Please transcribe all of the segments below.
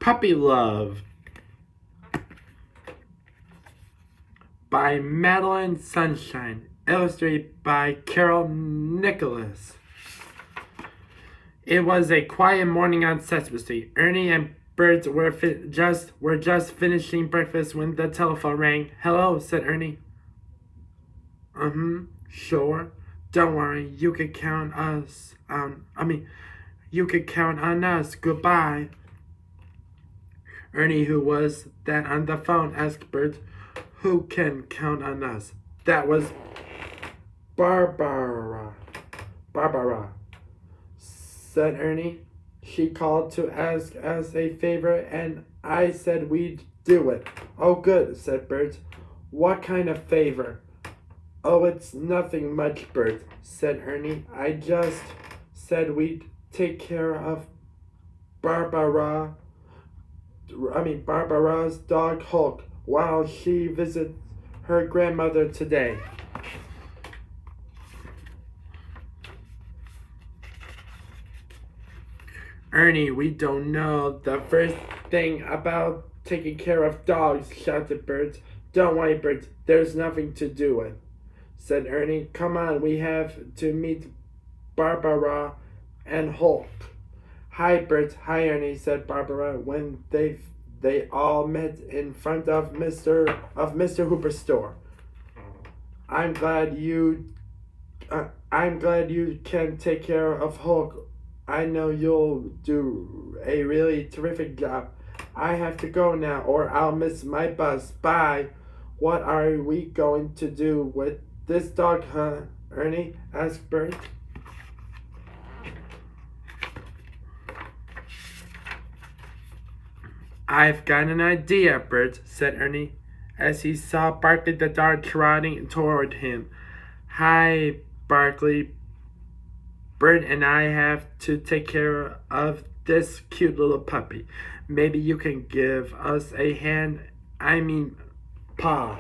Puppy Love by Madeline Sunshine, illustrated by Carol Nicholas. It was a quiet morning on Sesame Street. Ernie and Bert were just finishing breakfast when the telephone rang. "Hello," said Ernie. Sure. Don't worry, you can count us on. You can count on us. Goodbye." Ernie, who was that on the phone, asked Bert, "Who can count on us?" "That was Barbara." "Barbara," said Ernie. "She called to ask us a favor, and I said we'd do it." "Oh, good," said Bert. "What kind of favor?" "Oh, it's nothing much, Bert," said Ernie. "I just said we'd take care of Barbara's dog Hulk while she visits her grandmother today." "Ernie, we don't know the first thing about taking care of dogs," shouted Bert. "Don't worry, Bert, there's nothing to do it," said Ernie. "Come on, we have to meet Barbara and Hulk." "Hi, Bert." "Hi, Ernie," said Barbara when they all met in front of Mr. Hooper's store. I'm glad you can take care of Hulk. I know you'll do a really terrific job. I have to go now, or I'll miss my bus. Bye." "What are we going to do with this dog, huh, Ernie?" asked Bert. "I've got an idea, Bert," said Ernie, as he saw Barkley the dog trotting toward him. "Hi, Barkley. Bert and I have to take care of this cute little puppy. Maybe you can give us a hand. Paw."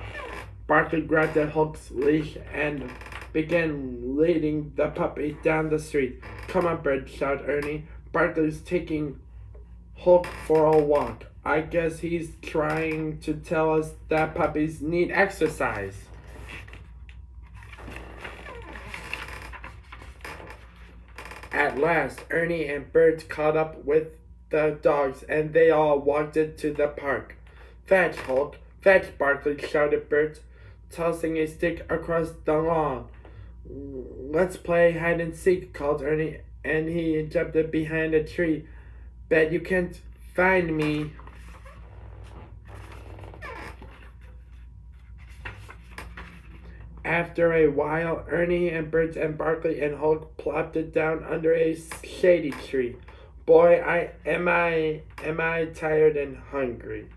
Barkley grabbed at Hulk's leash and began leading the puppy down the street. "Come on, Bert," shouted Ernie. "Barkley's taking Hulk for a walk. I guess he's trying to tell us that puppies need exercise." At last, Ernie and Bert caught up with the dogs, and they all walked into the park. "Fetch, Hulk! Fetch, Barkley!" shouted Bert, tossing a stick across the lawn. "Let's play hide and seek," called Ernie, and he jumped behind a tree. "Bet you can't find me." After a while, Ernie and Bert and Barkley and Hulk plopped it down under a shady tree. "Boy, am I tired and hungry,"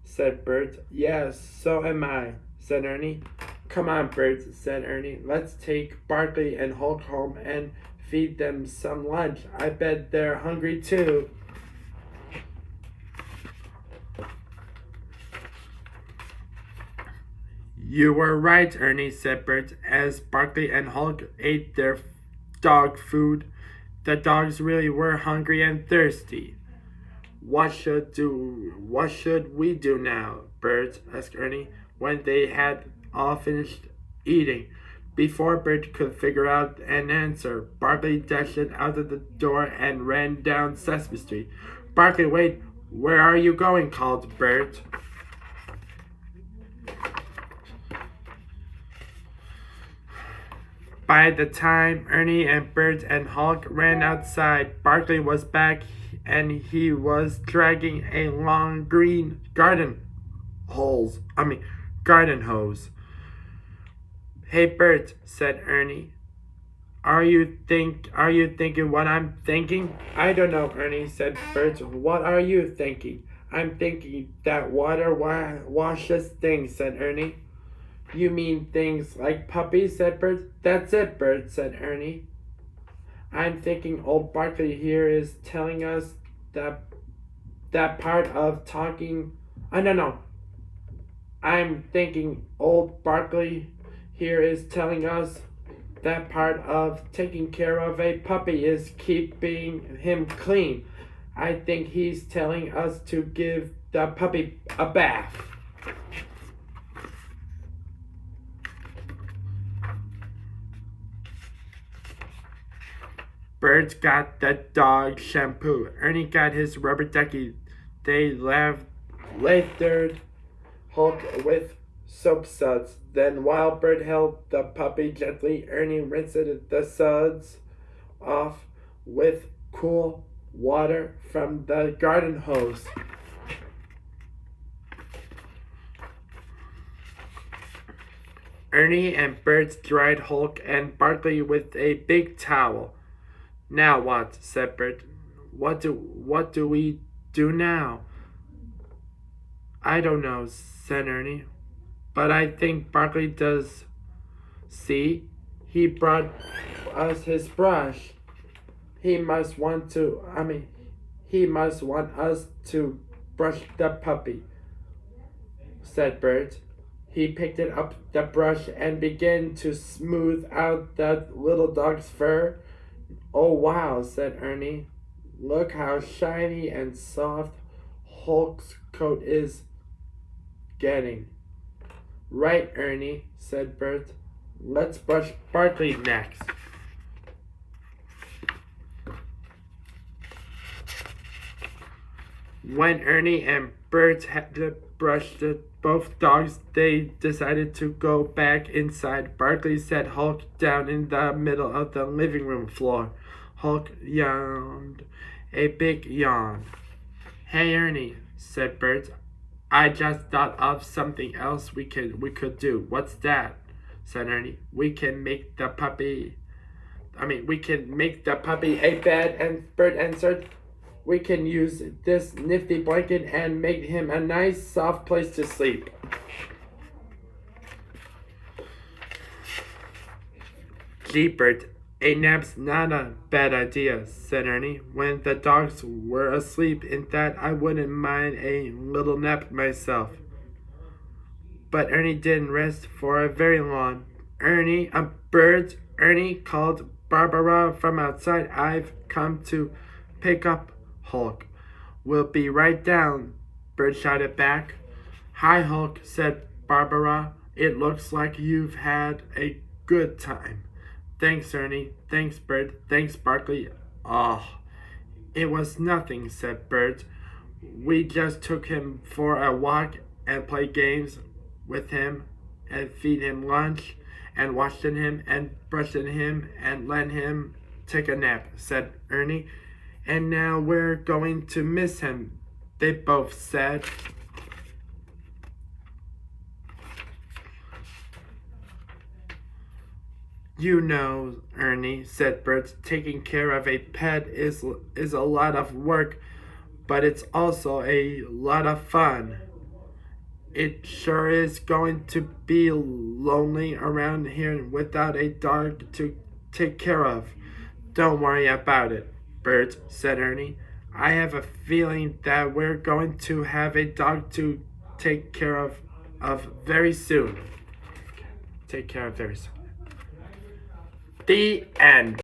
said Bert. "Yes, so am I," said Ernie. "Come on, Bert," said Ernie. "Let's take Barkley and Hulk home and feed them some lunch. I bet they're hungry too." "You were right, Ernie," said Bert, as Barkley and Hulk ate their dog food. The dogs really were hungry and thirsty. What should we do now, Bert?" asked Ernie, when they had all finished eating. Before Bert could figure out an answer, Barkley dashed out of the door and ran down Sesame Street. "Barkley, wait! Where are you going?" called Bert. By the time Ernie and Bert and Hulk ran outside, Barkley was back and he was dragging a long green garden hose. "Hey, Bert," said Ernie. Are you thinking what I'm thinking?" "I don't know, Ernie," said Bert. "What are you thinking?" "I'm thinking that water washes things," said Ernie. "You mean things like puppies?" said Bert. "That's it, Bert," said Ernie. "I'm thinking old Barkley here is telling us that part of talking. No. I'm thinking old Barkley here is telling us that part of taking care of a puppy is keeping him clean. I think he's telling us to give the puppy a bath. Bert got the dog shampoo. Ernie got his rubber ducky. They lathered Hulk with soap suds. Then, while Bert held the puppy gently, Ernie rinsed the suds off with cool water from the garden hose. Ernie and Bert dried Hulk and Barkley with a big towel. Now what? Said Bert. What do we do now? I don't know, said Ernie. But I think Barkley does. See? He brought us his brush. He must want us to brush the puppy, said Bert. He picked up the brush and began to smooth out the little dog's fur. Oh, wow, said Ernie. Look how shiny and soft Hulk's coat is getting. Right, Ernie, said Bert. Let's brush Barkley next. When Ernie and Bert had brushed both dogs, they decided to go back inside. Barkley set Hulk down in the middle of the living room floor. Hulk yawned a big yawn. Hey, Ernie, said Bert. I just thought of something else we could do. What's that? Said Ernie. We can make the puppy a bed, and Bert answered. We can use this nifty blanket and make him a nice, soft place to sleep. Gee, Bert, a nap's not a bad idea, said Ernie. When the dogs were asleep in that, I wouldn't mind a little nap myself. But Ernie didn't rest for a very long. Bert, Ernie called Barbara from outside. I've come to pick up Hulk. We'll be right down, Bert shouted back. Hi, Hulk, said Barbara. It looks like you've had a good time. Thanks, Ernie. Thanks, Bert. Thanks, Barkley. Oh, it was nothing, said Bert. We just took him for a walk and played games with him and feed him lunch and washing him and brushing him and let him take a nap, said Ernie. And now we're going to miss him, they both said. You know, Ernie, said Bert, taking care of a pet is a lot of work, but it's also a lot of fun. It sure is going to be lonely around here without a dog to take care of. Don't worry about it, Bert, said Ernie. I have a feeling that we're going to have a dog to take care of very soon. Take care of very soon. The end.